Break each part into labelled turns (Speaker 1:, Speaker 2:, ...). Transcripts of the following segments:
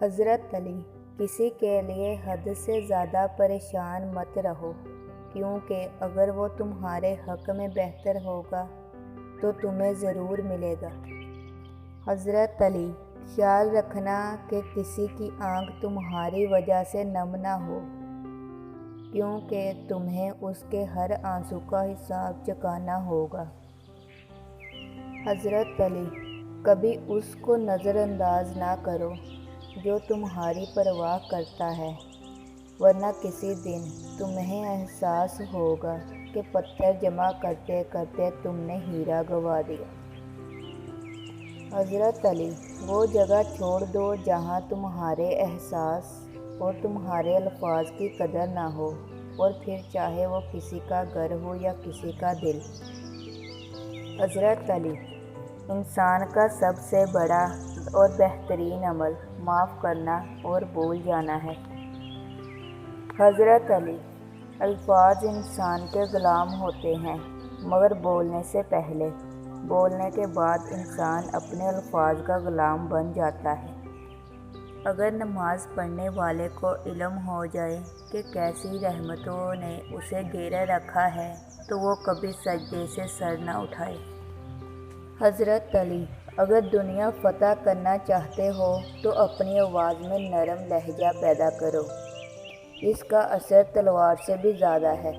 Speaker 1: حضرت علی: کسی کے لیے حد سے زیادہ پریشان مت رہو، کیونکہ اگر وہ تمہارے حق میں بہتر ہوگا تو تمہیں ضرور ملے گا۔ حضرت علی: خیال رکھنا کہ کسی کی آنکھ تمہاری وجہ سے نم نہ ہو، کیونکہ تمہیں اس کے ہر آنسو کا حساب چکانا ہوگا۔ حضرت علی: کبھی اس کو نظر انداز نہ کرو جو تمہاری پرواہ کرتا ہے، ورنہ کسی دن تمہیں احساس ہوگا کہ پتھر جمع کرتے کرتے تم نے ہیرا گنوا دیا۔ حضرت علی: وہ جگہ چھوڑ دو جہاں تمہارے احساس اور تمہارے الفاظ کی قدر نہ ہو، اور پھر چاہے وہ کسی کا گھر ہو یا کسی کا دل۔ حضرت علی: انسان کا سب سے بڑا اور بہترین عمل معاف کرنا اور بھول جانا ہے۔ حضرت علی: الفاظ انسان کے غلام ہوتے ہیں، مگر بولنے سے پہلے، بولنے کے بعد انسان اپنے الفاظ کا غلام بن جاتا ہے۔ اگر نماز پڑھنے والے کو علم ہو جائے کہ کیسی رحمتوں نے اسے گھیرے رکھا ہے تو وہ کبھی سجدے سے سر نہ اٹھائے۔ حضرت علی: اگر دنیا فتح کرنا چاہتے ہو تو اپنی آواز میں نرم لہجہ پیدا کرو، اس کا اثر تلوار سے بھی زیادہ ہے۔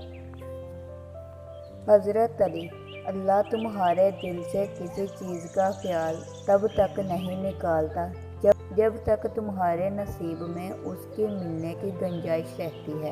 Speaker 1: حضرت علی: اللہ تمہارے دل سے کسی چیز کا خیال تب تک نہیں نکالتا جب تک تمہارے نصیب میں اس کی ملنے کی گنجائش رہتی ہے۔